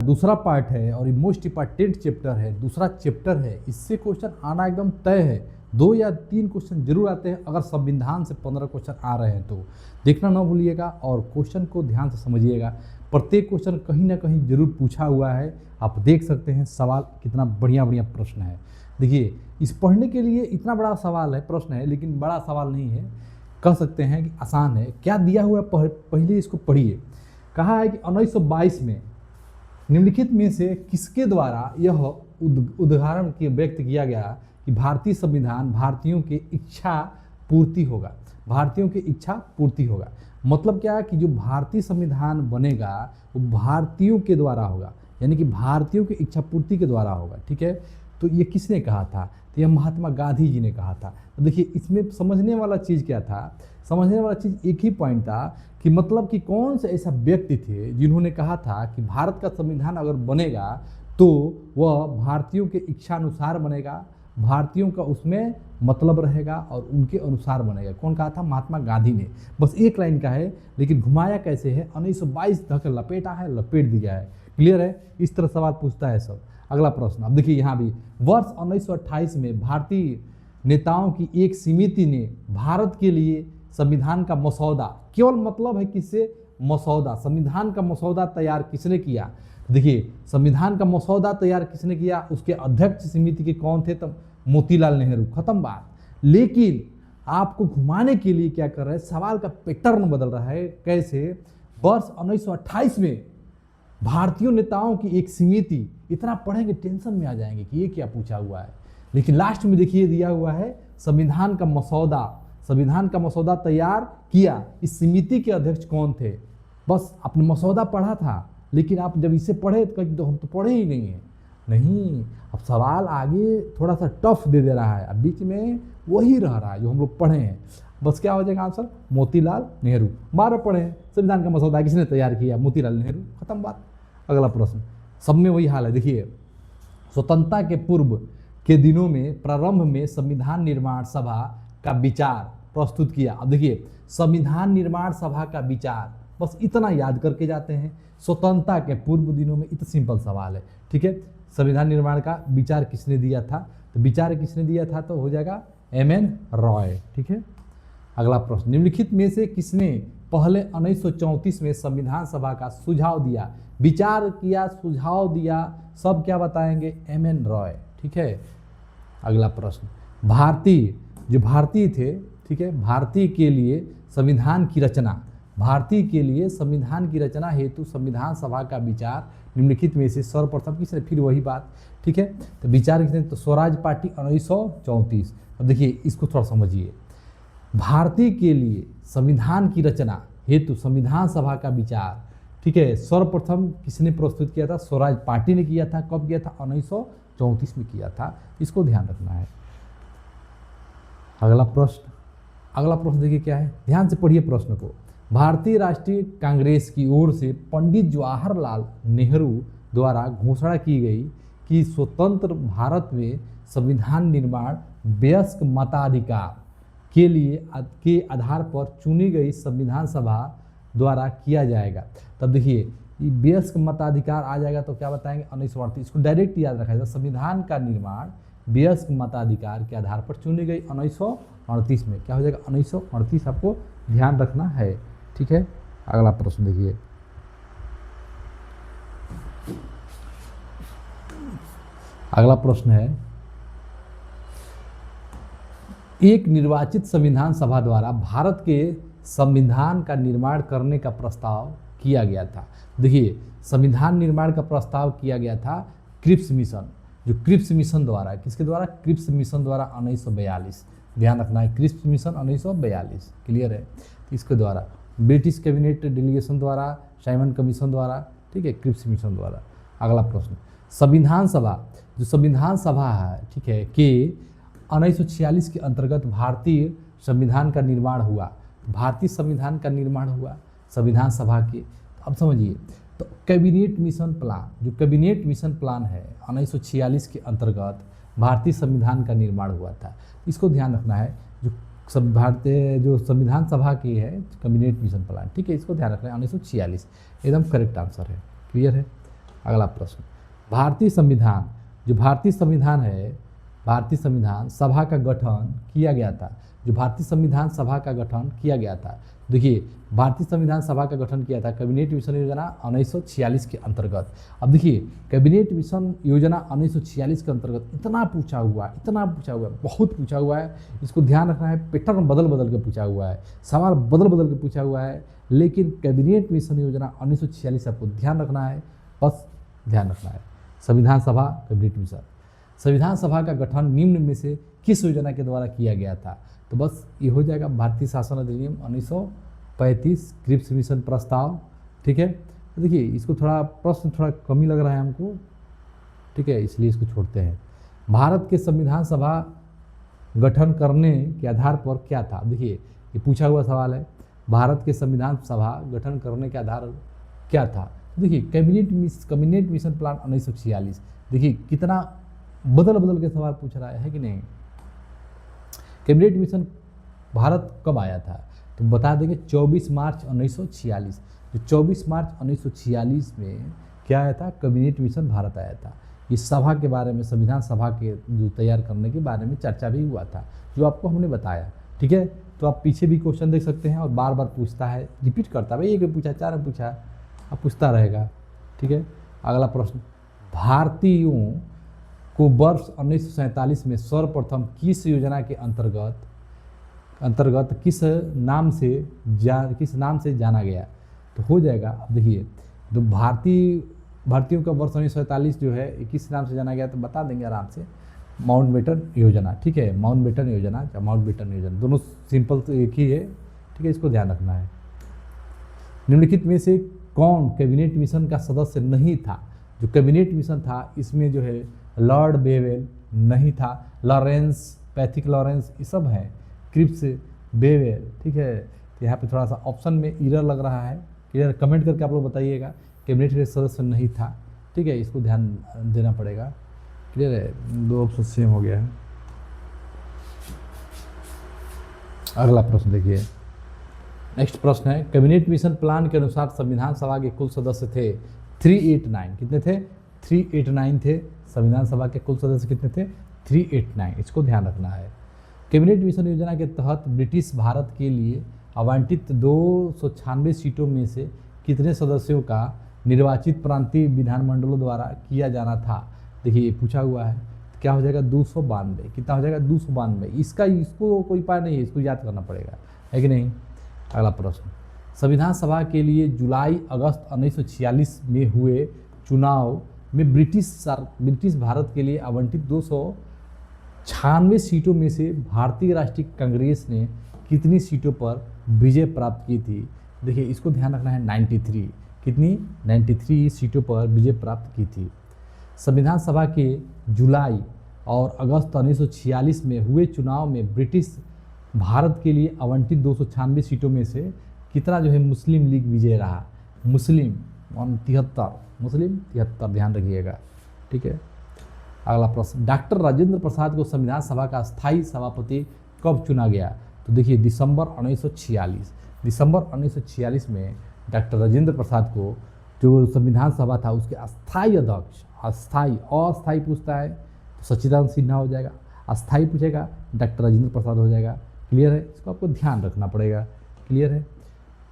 दूसरा पार्ट है और ये मोस्ट इंपॉर्टेंट चैप्टर है, दूसरा चैप्टर है, इससे क्वेश्चन आना एकदम तय है। 2 या 3 क्वेश्चन जरूर आते हैं, अगर संविधान से 15 क्वेश्चन आ रहे हैं तो देखना ना भूलिएगा और क्वेश्चन को ध्यान से समझिएगा। प्रत्येक क्वेश्चन कहीं ना कहीं जरूर पूछा हुआ है, आप देख सकते हैं सवाल कितना बढ़िया बढ़िया प्रश्न है। देखिए इस पढ़ने के लिए इतना बड़ा सवाल है, प्रश्न है, लेकिन बड़ा सवाल नहीं है, कह सकते हैं कि आसान है। क्या दिया हुआ है पहले इसको पढ़िए। कहा है कि 1922 में निम्नलिखित में से किसके द्वारा यह उदाहरण के व्यक्त किया गया कि भारतीय संविधान भारतीयों की इच्छा पूर्ति होगा। भारतीयों की इच्छा पूर्ति होगा मतलब क्या है कि जो भारतीय संविधान बनेगा वो भारतीयों के द्वारा होगा, यानी कि भारतीयों की इच्छा पूर्ति के द्वारा होगा। ठीक है, तो ये किसने कहा था? तो यह महात्मा गांधी जी ने कहा था। तो देखिए इसमें समझने वाला चीज़ क्या था? समझने वाला चीज़ एक ही पॉइंट था कि मतलब कि कौन से ऐसा व्यक्ति थे जिन्होंने कहा था कि भारत का संविधान अगर बनेगा तो वह भारतीयों के इच्छा अनुसार बनेगा, भारतीयों का उसमें मतलब रहेगा और उनके अनुसार बनेगा। कौन कहा था? महात्मा गांधी ने। बस एक लाइन का है, लेकिन घुमाया कैसे है? 1922 तक लपेटा है, लपेट दिया है। क्लियर है? इस तरह सवाल पूछता है सब। अगला प्रश्न अब देखिए यहाँ भी, वर्ष 1928 में भारतीय नेताओं की एक समिति ने भारत के लिए संविधान का मसौदा, केवल मतलब है किससे? मसौदा। संविधान का मसौदा तैयार किसने किया? देखिए संविधान का मसौदा तैयार किसने किया? उसके अध्यक्ष समिति के कौन थे? तब मोतीलाल नेहरू। खत्म बात। लेकिन आपको घुमाने के लिए क्या कर रहे हैं, सवाल का पैटर्न बदल रहा है। कैसे? वर्ष 1928 में भारतीय नेताओं की एक समिति, इतना पढ़ेंगे टेंशन में आ जाएंगे कि ये क्या पूछा हुआ है, लेकिन लास्ट में देखिए दिया हुआ है संविधान का मसौदा। संविधान का मसौदा तैयार किया, इस समिति के अध्यक्ष कौन थे? बस आपने मसौदा पढ़ा था, लेकिन आप जब इसे पढ़े तो हम तो पढ़े ही नहीं है। नहीं, अब सवाल आगे थोड़ा सा टफ दे दे रहा है, अब बीच में वही रह रहा है जो हम लोग पढ़े हैं। बस क्या हो जाएगा आंसर? मोतीलाल नेहरू। 12 पढ़े हैं, संविधान का मसौदा किसने तैयार किया? मोतीलाल नेहरू। खत्म बात। अगला प्रश्न, सब में वही हाल है। देखिए स्वतंत्रता के पूर्व के दिनों में प्रारंभ में संविधान निर्माण सभा का विचार प्रस्तुत किया। अब देखिए संविधान निर्माण सभा का विचार, बस इतना याद करके जाते हैं। स्वतंत्रता के पूर्व दिनों में, इतना सिंपल सवाल है। ठीक है, संविधान निर्माण का विचार किसने दिया था? तो विचार किसने दिया था? तो हो जाएगा एम.एन. रॉय। ठीक है, अगला प्रश्न, निम्नलिखित में से किसने पहले 1934 में संविधान सभा का सुझाव दिया? विचार किया, सुझाव दिया, सब क्या बताएंगे? एम.एन. रॉय। ठीक है, अगला प्रश्न, भारतीय थे, ठीक है, भारतीय के लिए संविधान की रचना, भारतीय के लिए संविधान की रचना हेतु संविधान सभा का विचार निम्नलिखित में से सर्वप्रथम किसने? फिर वही बात। ठीक है, तो विचार किसने? तो स्वराज पार्टी 1934। अब देखिए इसको थोड़ा समझिए, भारतीय के लिए संविधान की रचना हेतु संविधान सभा का विचार, ठीक है, सर्वप्रथम किसने प्रस्तुत किया था? स्वराज पार्टी ने किया था। कब किया था? 1934 में किया था। इसको ध्यान रखना है। अगला प्रश्न देखिए क्या है, ध्यान से पढ़िए प्रश्न को। भारतीय राष्ट्रीय कांग्रेस की ओर से पंडित जवाहरलाल नेहरू द्वारा घोषणा की गई कि स्वतंत्र भारत में संविधान निर्माण वयस्क मताधिकार के आधार पर चुनी गई संविधान सभा द्वारा किया जाएगा। तब देखिए वयस्क मताधिकार आ जाएगा तो क्या बताएंगे? 1938। इसको डायरेक्ट याद रखा जाए, संविधान का निर्माण वयस्क मताधिकार के आधार पर चुनी गई 1938 में। क्या हो जाएगा? 1938 आपको ध्यान रखना है। ठीक है, अगला प्रश्न देखिए, अगला प्रश्न है, एक निर्वाचित संविधान सभा द्वारा भारत के संविधान का निर्माण करने का प्रस्ताव किया गया था। देखिए संविधान निर्माण का प्रस्ताव किया गया था क्रिप्स मिशन, जो क्रिप्स मिशन द्वारा, किसके द्वारा? क्रिप्स मिशन द्वारा 1942। ध्यान रखना है, क्रिप्स मिशन 1942। क्लियर है? इसके द्वारा ब्रिटिश कैबिनेट डेलीगेशन द्वारा, साइमन कमीशन द्वारा, ठीक है, क्रिप्स मिशन द्वारा। अगला प्रश्न, संविधान सभा, जो संविधान सभा है, ठीक है, कि 1946 के अंतर्गत भारतीय संविधान का निर्माण हुआ। भारतीय संविधान का निर्माण हुआ संविधान सभा के। अब समझिए, तो कैबिनेट मिशन प्लान, जो कैबिनेट मिशन प्लान है 1946 के अंतर्गत भारतीय संविधान का निर्माण हुआ था। इसको ध्यान रखना है, जो संविधान सभा की है कैबिनेट मिशन प्लान, ठीक है, इसको ध्यान रखना है। 1946 एकदम करेक्ट आंसर है। क्लियर है? अगला प्रश्न, भारतीय संविधान, जो भारतीय संविधान है, भारतीय संविधान सभा का गठन किया गया था, जो भारतीय संविधान सभा का गठन किया गया था। देखिए, भारतीय संविधान सभा का गठन किया था कैबिनेट मिशन योजना 1946 के अंतर्गत। अब देखिए, कैबिनेट मिशन योजना 1946 के अंतर्गत इतना पूछा हुआ है, बहुत पूछा हुआ है। इसको ध्यान रखना है, पैटर्न बदल बदल के पूछा हुआ है, सवाल बदल बदल के पूछा हुआ है, लेकिन कैबिनेट मिशन योजना 1946 आपको ध्यान रखना है, बस ध्यान रखना है। संविधान सभा, कैबिनेट मिशन, संविधान सभा का गठन निम्न में से किस योजना के द्वारा किया गया था? तो बस ये हो जाएगा भारतीय शासन अधिनियम 1935, क्रिप्स मिशन प्रस्ताव। ठीक है, तो देखिए इसको थोड़ा प्रश्न थोड़ा कमी लग रहा है हमको, ठीक है, इसलिए इसको छोड़ते हैं। भारत के संविधान सभा गठन करने के आधार पर क्या था? देखिए ये पूछा हुआ सवाल है, भारत के संविधान सभा गठन करने के आधार क्या था? देखिए कैबिनेट मिशन प्लान 1946। देखिए कितना बदल बदल के सवाल पूछ रहा है कि नहीं। कैबिनेट मिशन भारत कब आया था? तो बता देंगे 24 मार्च 1946। जो 24 मार्च 1946 में क्या आया था? कैबिनेट मिशन भारत आया था। इस सभा के बारे में, संविधान सभा के जो तैयार करने के बारे में चर्चा भी हुआ था, जो आपको हमने बताया। ठीक है, तो आप पीछे भी क्वेश्चन देख सकते हैं और बार बार पूछता है, रिपीट करता है, भाई एक पूछा, चार में पूछा, अब पूछता रहेगा। ठीक है, अगला प्रश्न, भारतीयों को वर्ष 1947 में सर्वप्रथम किस योजना के अंतर्गत किस नाम से जाना गया? तो हो जाएगा, अब देखिए, तो भारतीयों का वर्ष 1947 जो है किस नाम से जाना गया? तो बता देंगे आराम से, माउंटबेटन योजना। ठीक है, माउंटबेटन योजना, दोनों सिंपल तो एक ही है। ठीक है, इसको ध्यान रखना है। निम्नलिखित में से कौन कैबिनेट मिशन का सदस्य नहीं था? जो कैबिनेट मिशन था इसमें जो है लॉर्ड बेवेल नहीं था, पैथिक लॉरेंस ये सब हैं, क्रिप्स बेवेल। ठीक है, तो यहाँ पे थोड़ा सा ऑप्शन में एरर लग रहा है, क्लियर, कमेंट करके आप लोग बताइएगा। कैबिनेट के सदस्य नहीं था, ठीक है, इसको ध्यान देना पड़ेगा। क्लियर है, दो ऑप्शन सेम हो गया है। अगला प्रश्न देखिए, नेक्स्ट प्रश्न है, कैबिनेट मिशन प्लान के अनुसार संविधान सभा के कुल सदस्य थे 389। कितने थे? 389 थे। संविधान सभा के कुल सदस्य कितने थे? 389। इसको ध्यान रखना है। कैबिनेट मिशन योजना के तहत ब्रिटिश भारत के लिए आवंटित 296 सीटों में से कितने सदस्यों का निर्वाचित प्रांतीय विधानमंडलों द्वारा किया जाना था? देखिए ये पूछा हुआ है, तो क्या हो जाएगा? 292। कितना हो जाएगा? 292। इसको कोई उपाय नहीं है, इसको याद करना पड़ेगा, है कि नहीं। अगला प्रश्न, संविधान सभा के लिए जुलाई अगस्त 1946 में हुए चुनाव में ब्रिटिश भारत के लिए आवंटित 296 सीटों में से भारतीय राष्ट्रीय कांग्रेस ने कितनी सीटों पर विजय प्राप्त की थी? देखिए इसको ध्यान रखना है, 93। कितनी? 93 सीटों पर विजय प्राप्त की थी। संविधान सभा के जुलाई और अगस्त 1946 में हुए चुनाव में ब्रिटिश भारत के लिए आवंटित 296 सीटों में से कितना जो है मुस्लिम लीग विजय रहा? मुस्लिम 73, ध्यान रखिएगा। ठीक है, अगला प्रश्न, डॉक्टर राजेंद्र प्रसाद को संविधान सभा का स्थायी सभापति कब चुना गया? तो देखिए दिसंबर 1946 में डॉक्टर राजेंद्र प्रसाद को, जो संविधान सभा था उसके अस्थायी अध्यक्ष, अस्थायी पूछता है तो सच्चिदानंद सिन्हा हो जाएगा, अस्थायी पूछेगा डॉक्टर राजेंद्र प्रसाद हो जाएगा। क्लियर है, इसको आपको ध्यान रखना पड़ेगा। क्लियर है।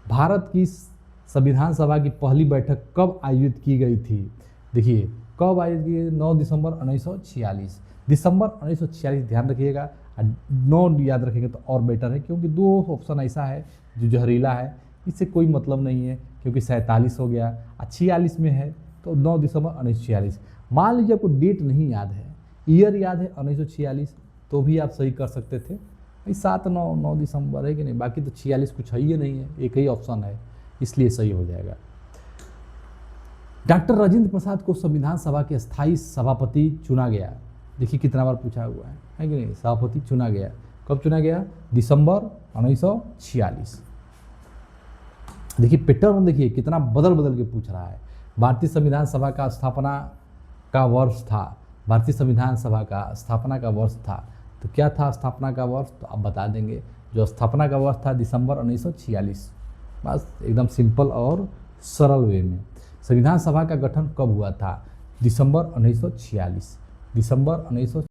भारत की संविधान सभा की पहली बैठक कब आयोजित की गई थी? देखिए कब आयोजित की गई? 9 दिसंबर 1946। दिसंबर 1946 ध्यान रखिएगा, 9 याद रखेंगे तो और बेटर है, क्योंकि 2 ऑप्शन ऐसा है जो जहरीला है, इससे कोई मतलब नहीं है, क्योंकि 47 हो गया, 46 में है तो 9 दिसंबर 1946। मान लीजिए आपको डेट नहीं याद है, ईयर याद है 1946, तो भी आप सही कर सकते थे भाई, 9 दिसंबर है कि नहीं, बाकी तो 46 कुछ है ही नहीं है, एक ही ऑप्शन है, इसलिए सही हो जाएगा। डॉक्टर राजेंद्र प्रसाद को संविधान सभा के स्थायी सभापति चुना गया। देखिए कितना बार पूछा हुआ है कि नहीं, सभापति चुना गया, कब चुना गया? दिसंबर 1946। देखिए पैटर्न देखिए कितना बदल बदल के पूछ रहा है। भारतीय संविधान सभा का स्थापना का वर्ष था, भारतीय संविधान सभा का स्थापना का वर्ष था, तो क्या था स्थापना का वर्ष? तो आप बता देंगे, जो स्थापना का वर्ष था दिसंबर 1946। बस एकदम सिंपल और सरल वे में। संविधान सभा का गठन कब हुआ था? दिसंबर 1946। दिसंबर 1946